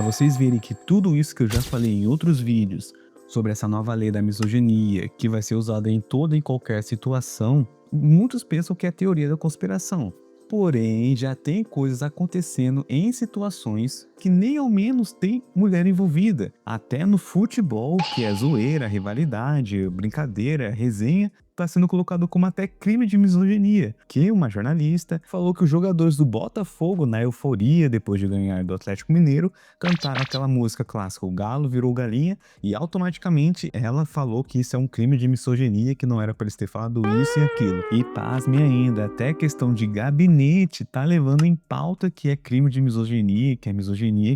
para vocês verem que tudo isso que eu já falei em outros vídeos sobre essa nova lei da misoginia, que vai ser usada em toda e qualquer situação, muitos pensam que é teoria da conspiração. Porém, já tem coisas acontecendo em situações que nem ao menos tem mulher envolvida. Até no futebol, que é zoeira, rivalidade, brincadeira, resenha, está sendo colocado como até crime de misoginia, que uma jornalista falou que os jogadores do Botafogo, na euforia depois de ganhar do Atlético Mineiro, cantaram aquela música clássica, o galo virou galinha, e automaticamente ela falou que isso é um crime de misoginia, que não era para eles ter falado isso e aquilo. E pasme ainda, até questão de gabinete tá levando em pauta que é crime de misoginia,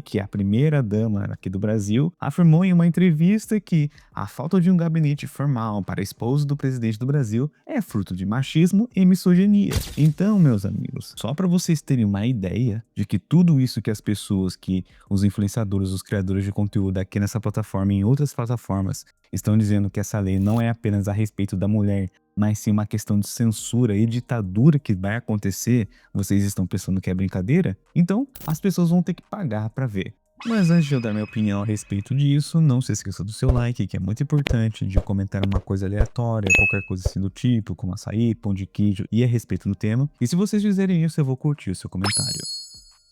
que a primeira dama aqui do Brasil afirmou em uma entrevista que a falta de um gabinete formal para a esposa do presidente do Brasil é fruto de machismo e misoginia. Então, meus amigos, só para vocês terem uma ideia de que tudo isso que as pessoas, que os influenciadores, os criadores de conteúdo aqui nessa plataforma e em outras plataformas estão dizendo que essa lei não é apenas a respeito da mulher, mas sim uma questão de censura e ditadura que vai acontecer, vocês estão pensando que é brincadeira? Então, as pessoas vão ter que pagar para ver. Mas antes de eu dar minha opinião a respeito disso, não se esqueça do seu like, que é muito importante, de comentar uma coisa aleatória, qualquer coisa assim do tipo, como açaí, pão de queijo e a respeito do tema. E se vocês fizerem isso, eu vou curtir o seu comentário.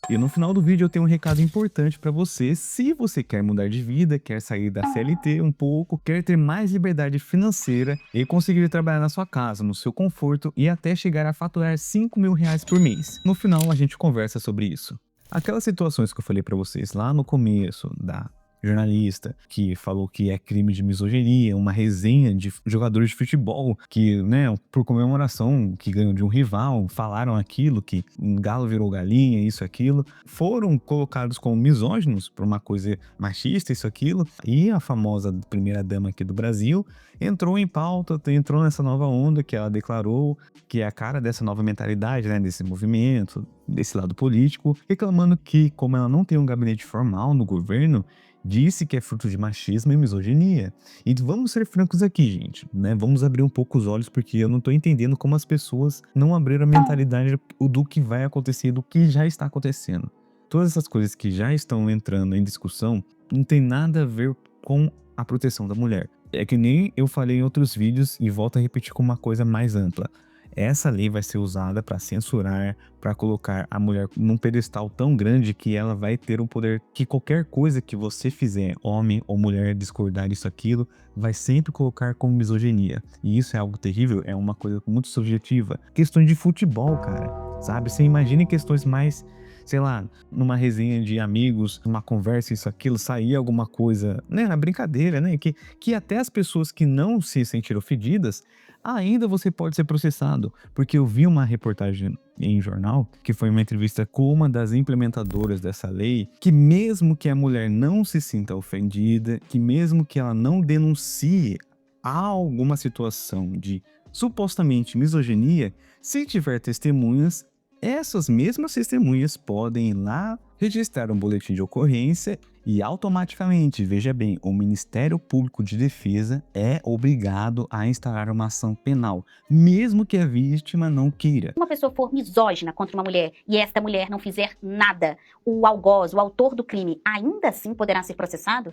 E no final do vídeo eu tenho um recado importante para você. Se você quer mudar de vida, quer sair da CLT um pouco, quer ter mais liberdade financeira e conseguir trabalhar na sua casa, no seu conforto e até chegar a faturar R$ 5.000 por mês. No final a gente conversa sobre isso. Aquelas situações que eu falei para vocês lá no começo da jornalista que falou que é crime de misoginia, uma resenha de jogadores de futebol que, né, por comemoração que ganham de um rival, falaram aquilo, que um galo virou galinha, isso, aquilo, foram colocados como misóginos por uma coisa machista, isso, aquilo, e a famosa primeira dama aqui do Brasil entrou em pauta, entrou nessa nova onda que ela declarou que é a cara dessa nova mentalidade, né, desse movimento, desse lado político, reclamando que, como ela não tem um gabinete formal no governo, disse que é fruto de machismo e misoginia. E vamos ser francos aqui, gente, né? Vamos abrir um pouco os olhos, porque eu não tô entendendo como as pessoas não abriram a mentalidade do que vai acontecer, do que já está acontecendo. Todas essas coisas que já estão entrando em discussão não tem nada a ver com a proteção da mulher. É que nem eu falei em outros vídeos e volto a repetir com uma coisa mais ampla. Essa lei vai ser usada para censurar, para colocar a mulher num pedestal tão grande que ela vai ter um poder que qualquer coisa que você fizer, homem ou mulher, discordar isso, aquilo, vai sempre colocar como misoginia. E isso é algo terrível, é uma coisa muito subjetiva. Questões de futebol, cara, sabe? Você imagina questões mais, sei lá, numa resenha de amigos, numa conversa, isso, aquilo, sair alguma coisa, né, na brincadeira, né, que até as pessoas que não se sentiram ofendidas, ainda você pode ser processado, porque eu vi uma reportagem em jornal, que foi uma entrevista com uma das implementadoras dessa lei, que mesmo que a mulher não se sinta ofendida, que mesmo que ela não denuncie alguma situação de supostamente misoginia, se tiver testemunhas, essas mesmas testemunhas podem ir lá registrar um boletim de ocorrência e automaticamente, veja bem, o Ministério Público de Defesa é obrigado a instaurar uma ação penal, mesmo que a vítima não queira. Se uma pessoa for misógina contra uma mulher e esta mulher não fizer nada, o algoz, o autor do crime, ainda assim poderá ser processado?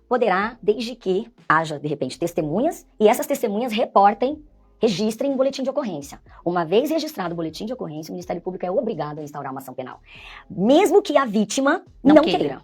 Poderá, desde que haja, de repente, testemunhas e essas testemunhas registrem um boletim de ocorrência. Uma vez registrado o boletim de ocorrência, o Ministério Público é obrigado a instaurar uma ação penal, mesmo que a vítima não queira.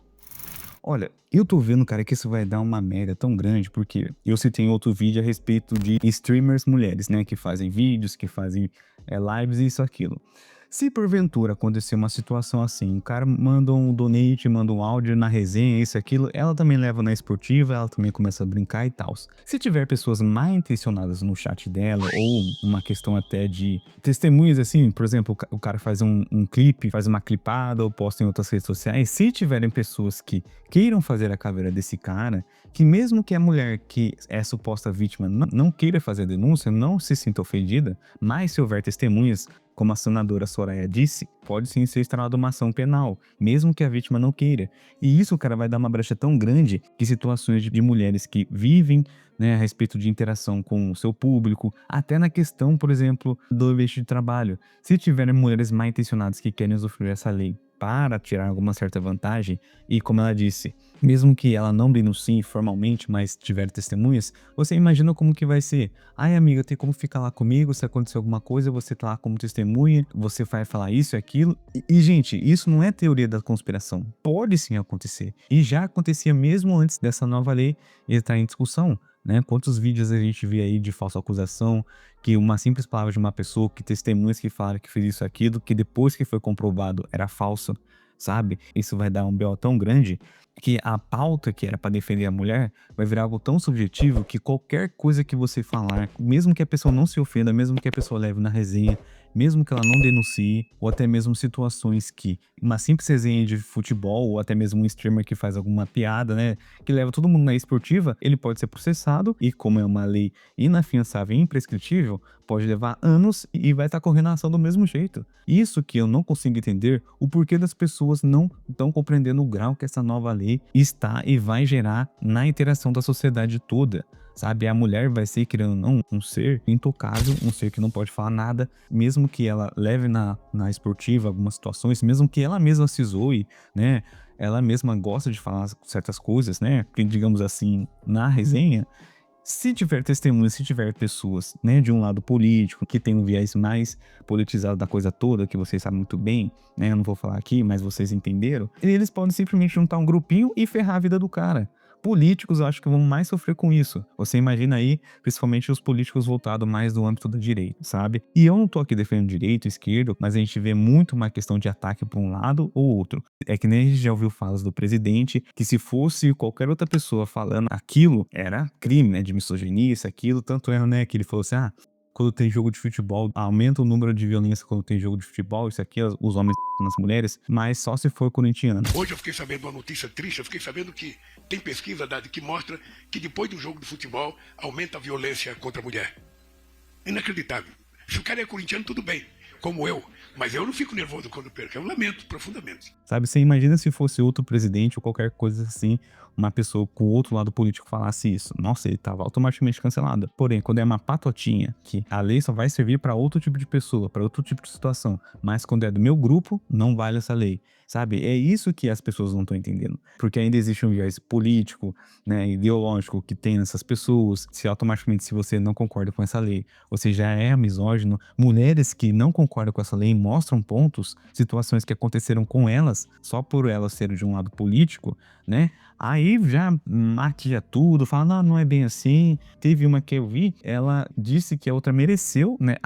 Olha, eu tô vendo, cara, que isso vai dar uma merda tão grande, porque eu citei em outro vídeo a respeito de streamers mulheres, né, que fazem vídeos, que fazem lives e isso, aquilo. Se porventura acontecer uma situação assim, o cara manda um donate, manda um áudio na resenha, isso, aquilo, ela também leva na esportiva, ela também começa a brincar e tal. Se tiver pessoas mal intencionadas no chat dela, ou uma questão até de testemunhas assim, por exemplo, o cara faz um clipe, faz uma clipada ou posta em outras redes sociais, se tiverem pessoas que queiram fazer a caveira desse cara, que mesmo que a mulher que é suposta vítima não queira fazer a denúncia, não se sinta ofendida, mas se houver testemunhas, como a senadora Soraya disse, pode sim ser instaurada uma ação penal, mesmo que a vítima não queira. E isso, cara, vai dar uma brecha tão grande que situações de mulheres que vivem, né, a respeito de interação com o seu público, até na questão, por exemplo, do ambiente de trabalho. Se tiverem mulheres mal intencionadas que querem usufruir essa lei para tirar alguma certa vantagem e, como ela disse, mesmo que ela não denuncie formalmente, mas tiver testemunhas, você imagina como que vai ser. Ai, amiga, tem como ficar lá comigo? Se acontecer alguma coisa, você tá lá como testemunha, você vai falar isso e aquilo. Gente, isso não é teoria da conspiração. Pode sim acontecer. E já acontecia mesmo antes dessa nova lei estar em discussão. Né? Quantos vídeos a gente vê aí de falsa acusação, que uma simples palavra de uma pessoa, que testemunhas que falaram que fez isso aquilo, que depois que foi comprovado era falso, sabe? Isso vai dar um BO tão grande que a pauta que era para defender a mulher vai virar algo tão subjetivo que qualquer coisa que você falar, mesmo que a pessoa não se ofenda, mesmo que a pessoa leve na resenha, mesmo que ela não denuncie, ou até mesmo situações que uma simples resenha de futebol, ou até mesmo um streamer que faz alguma piada, né, que leva todo mundo na esportiva, ele pode ser processado e, como é uma lei inafiançável e imprescritível, pode levar anos e vai estar correndo a ação do mesmo jeito. Isso que eu não consigo entender o porquê das pessoas não estão compreendendo o grau que essa nova lei está e vai gerar na interação da sociedade toda. Sabe, a mulher vai ser, querendo ou não, um ser intocável, um ser que não pode falar nada, mesmo que ela leve na esportiva algumas situações, mesmo que ela mesma se zoe, né, ela mesma gosta de falar certas coisas, né, que, digamos assim, na resenha, se tiver testemunhas, se tiver pessoas, né, de um lado político, que tem um viés mais politizado da coisa toda, que vocês sabem muito bem, né, eu não vou falar aqui, mas vocês entenderam, eles podem simplesmente juntar um grupinho e ferrar a vida do cara. Políticos, eu acho que vão mais sofrer com isso. Você imagina aí, principalmente os políticos voltados mais do âmbito da direita, sabe? E eu não tô aqui defendendo direito, esquerdo, mas a gente vê muito uma questão de ataque para um lado ou outro. É que nem a gente já ouviu falas do presidente, que se fosse qualquer outra pessoa falando aquilo, era crime, né? De misoginia, isso, aquilo. Tanto é, né, que ele falou assim, quando tem jogo de futebol, aumenta o número de violência quando tem jogo de futebol, isso aqui, os homens nas mulheres, mas só se for corintiano. Hoje eu fiquei sabendo uma notícia triste, eu fiquei sabendo que tem pesquisa que mostra que depois do jogo de futebol aumenta a violência contra a mulher. Inacreditável. Se o cara é corintiano, tudo bem, como eu, mas eu não fico nervoso quando perco, eu lamento profundamente. Sabe, você imagina se fosse outro presidente ou qualquer coisa assim, uma pessoa com outro lado político falasse isso. Nossa, ele tava automaticamente cancelado. Porém, quando é uma patotinha, que a lei só vai servir para outro tipo de pessoa, para outro tipo de situação, mas quando é do meu grupo, não vale essa lei. Sabe, é isso que as pessoas não estão entendendo. Porque ainda existe um viés político, né, ideológico que tem nessas pessoas. Se automaticamente, se você não concorda com essa lei, você já é misógino. Mulheres que não concordam com essa lei mostram pontos, situações que aconteceram com elas, só por elas serem de um lado político, né? Aí já maquia tudo, fala, não, não é bem assim. Teve uma que eu vi, ela disse que a outra mereceu, né,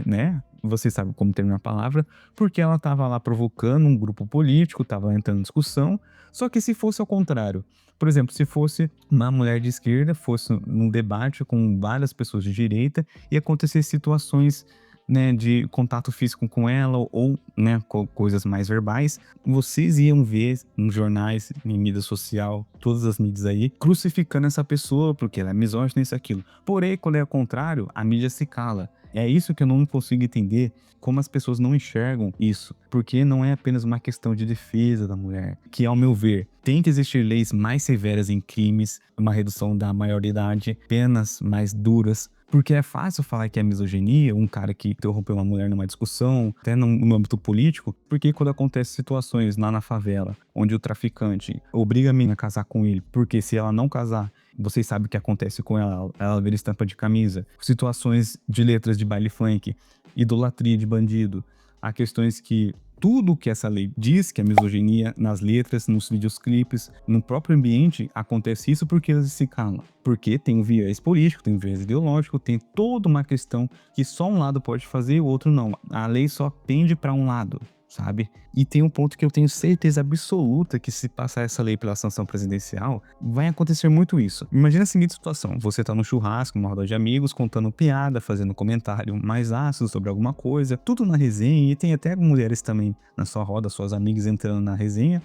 né? Você sabe como termina a palavra, porque ela estava lá provocando um grupo político, estava entrando em discussão, só que se fosse ao contrário, por exemplo, se fosse uma mulher de esquerda, fosse num debate com várias pessoas de direita e acontecer situações, né, de contato físico com ela ou, né, coisas mais verbais, vocês iam ver nos jornais, em mídia social, todas as mídias aí, crucificando essa pessoa porque ela é misógina, isso, aquilo. Porém, quando é ao contrário, a mídia se cala. É isso que eu não consigo entender, como as pessoas não enxergam isso, porque não é apenas uma questão de defesa da mulher, que, ao meu ver, tem que existir leis mais severas em crimes, uma redução da maioridade, penas mais duras, porque é fácil falar que é misoginia, um cara que interrompeu uma mulher numa discussão, até no âmbito político, porque quando acontecem situações lá na favela, onde o traficante obriga a menina a casar com ele, porque se ela não casar, vocês sabem o que acontece com ela, ela vira estampa de camisa, situações de letras de baile funk, idolatria de bandido, há questões que tudo que essa lei diz que é misoginia nas letras, nos videoclipes, no próprio ambiente, acontece isso porque eles se calam. Porque tem um viés político, tem um viés ideológico, tem toda uma questão que só um lado pode fazer e o outro não. A lei só pende para um lado, sabe? E tem um ponto que eu tenho certeza absoluta que se passar essa lei pela sanção presidencial, vai acontecer muito isso. Imagina a seguinte situação, você tá no churrasco, numa roda de amigos, contando piada, fazendo comentário mais ácido sobre alguma coisa, tudo na resenha, e tem até mulheres também na sua roda, suas amigas entrando na resenha.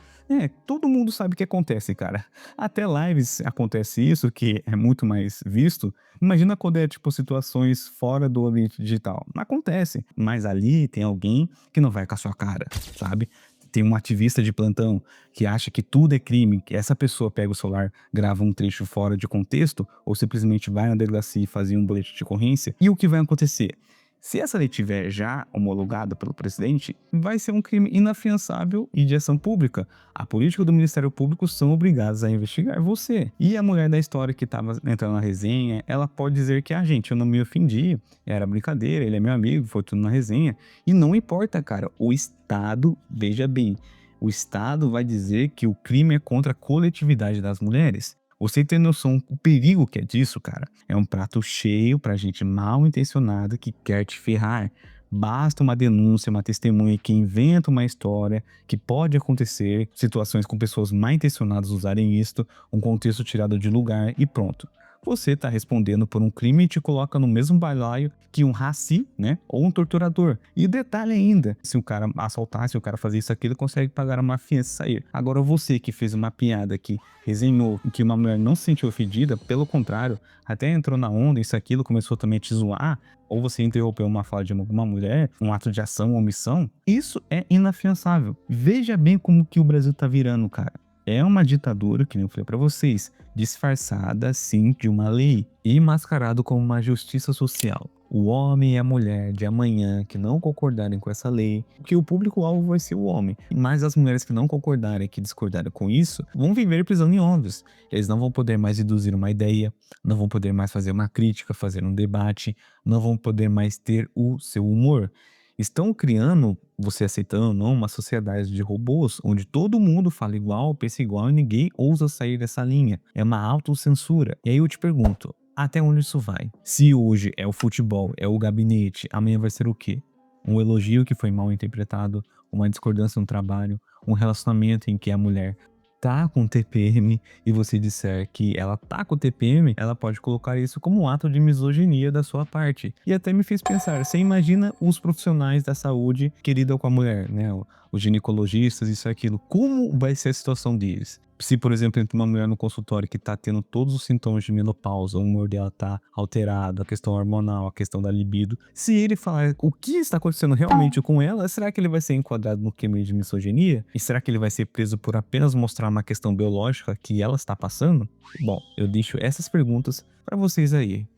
Todo mundo sabe o que acontece, cara. Até lives acontece isso, que é muito mais visto. Imagina quando é, tipo, situações fora do ambiente digital. Não acontece. Mas ali tem alguém que não vai com a sua cara, sabe? Tem um ativista de plantão que acha que tudo é crime, que essa pessoa pega o celular, grava um trecho fora de contexto, ou simplesmente vai na delegacia e faz um boletim de ocorrência. E o que vai acontecer? Se essa lei tiver já homologada pelo presidente, vai ser um crime inafiançável e de ação pública. A política do Ministério Público são obrigados a investigar você. E a mulher da história que estava entrando na resenha, ela pode dizer que, gente, eu não me ofendi, era brincadeira, ele é meu amigo, foi tudo na resenha. E não importa, cara, o Estado, veja bem, o Estado vai dizer que o crime é contra a coletividade das mulheres. Você tem noção do perigo que é disso, cara? É um prato cheio pra gente mal intencionada que quer te ferrar. Basta uma denúncia, uma testemunha que inventa uma história que pode acontecer, situações com pessoas mal intencionadas usarem isto, um contexto tirado de lugar e pronto. Você tá respondendo por um crime e te coloca no mesmo balaio que um raci, né? Ou um torturador. E detalhe ainda, se o cara assaltar, se o cara fazer isso aqui, ele consegue pagar uma fiança e sair. Agora você que fez uma piada que resenhou que uma mulher não se sentiu ofendida, pelo contrário, até entrou na onda, isso aquilo, começou também a te zoar, ou você interrompeu uma fala de alguma mulher, um ato de ação ou omissão, isso é inafiançável. Veja bem como que o Brasil tá virando, cara. É uma ditadura, que nem eu falei pra vocês, disfarçada, sim, de uma lei e mascarado como uma justiça social. O homem e a mulher de amanhã que não concordarem com essa lei, que o público-alvo vai ser o homem. Mas as mulheres que não concordarem, que discordarem com isso, vão viver pisando em ovos. Eles não vão poder mais induzir uma ideia, não vão poder mais fazer uma crítica, fazer um debate, não vão poder mais ter o seu humor. Estão criando, você aceitando ou não, uma sociedade de robôs, onde todo mundo fala igual, pensa igual e ninguém ousa sair dessa linha. É uma autocensura. E aí eu te pergunto, até onde isso vai? Se hoje é o futebol, é o gabinete, amanhã vai ser o quê? Um elogio que foi mal interpretado, uma discordância no trabalho, um relacionamento em que a mulher tá com TPM e você disser que ela tá com TPM, ela pode colocar isso como um ato de misoginia da sua parte. E até me fez pensar, você imagina os profissionais da saúde que lidam com a mulher, né? Os ginecologistas, isso e aquilo. Como vai ser a situação deles? Se, por exemplo, entra uma mulher no consultório que tá tendo todos os sintomas de menopausa, o humor dela tá alterado, a questão hormonal, a questão da libido, se ele falar o que está acontecendo realmente com ela, será que ele vai ser enquadrado no crime de misoginia? E será que ele vai ser preso por apenas mostrar uma questão biológica que ela está passando? Bom, eu deixo essas perguntas para vocês aí.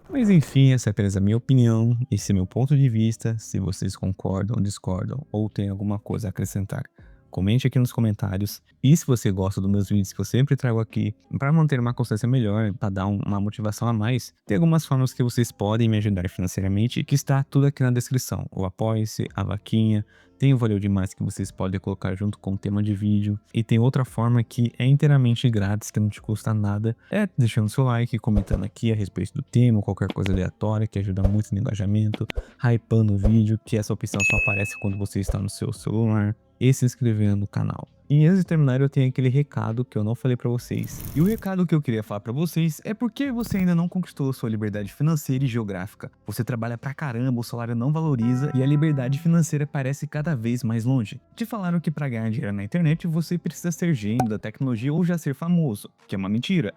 Mas enfim, essa é apenas a minha opinião, esse é meu ponto de vista. Se vocês concordam, discordam ou têm alguma coisa a acrescentar, comente aqui nos comentários. E se você gosta dos meus vídeos que eu sempre trago aqui, para manter uma consciência melhor, para dar uma motivação a mais, tem algumas formas que vocês podem me ajudar financeiramente, que está tudo aqui na descrição. O Apoie-se, a vaquinha, tem o Valeu Demais que vocês podem colocar junto com o tema de vídeo. E tem outra forma que é inteiramente grátis, que não te custa nada, é deixando seu like, comentando aqui a respeito do tema, qualquer coisa aleatória, que ajuda muito no engajamento, hypando o vídeo, que essa opção só aparece quando você está no seu celular, e se inscrevendo no canal. E antes de terminar, eu tenho aquele recado que eu não falei pra vocês. E o recado que eu queria falar pra vocês é porque você ainda não conquistou a sua liberdade financeira e geográfica. Você trabalha pra caramba, o salário não valoriza e a liberdade financeira parece cada vez mais longe. Te falaram que pra ganhar dinheiro na internet você precisa ser gênio da tecnologia ou já ser famoso, que é uma mentira.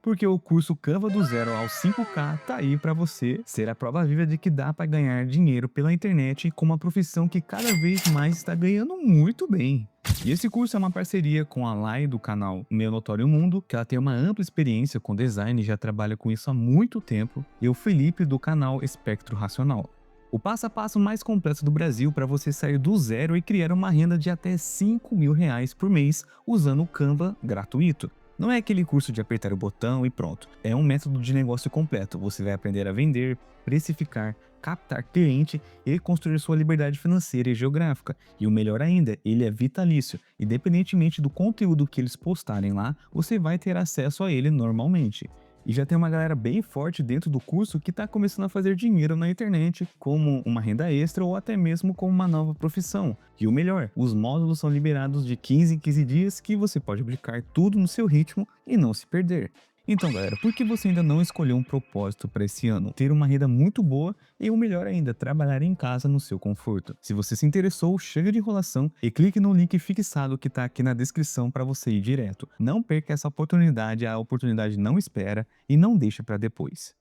Porque o curso Canva do 0 ao 5K tá aí pra você ser a prova viva de que dá pra ganhar dinheiro pela internet com uma profissão que cada vez mais está ganhando muito bem. E esse curso é uma parceria com a Lai do canal Meu Notório Mundo, que ela tem uma ampla experiência com design e já trabalha com isso há muito tempo, e o Felipe do canal Espectro Racional. O passo a passo mais completo do Brasil para você sair do zero e criar uma renda de até R$ 5.000 por mês usando o Canva gratuito. Não é aquele curso de apertar o botão e pronto. É um método de negócio completo. Você vai aprender a vender, precificar, captar cliente e construir sua liberdade financeira e geográfica. E o melhor ainda, ele é vitalício. Independentemente do conteúdo que eles postarem lá, você vai ter acesso a ele normalmente. E já tem uma galera bem forte dentro do curso que está começando a fazer dinheiro na internet, como uma renda extra ou até mesmo como uma nova profissão. E o melhor, os módulos são liberados de 15 em 15 dias que você pode aplicar tudo no seu ritmo e não se perder. Então galera, por que você ainda não escolheu um propósito para esse ano? Ter uma renda muito boa e o melhor ainda, trabalhar em casa no seu conforto. Se você se interessou, chega de enrolação e clique no link fixado que está aqui na descrição para você ir direto. Não perca essa oportunidade, a oportunidade não espera e não deixa para depois.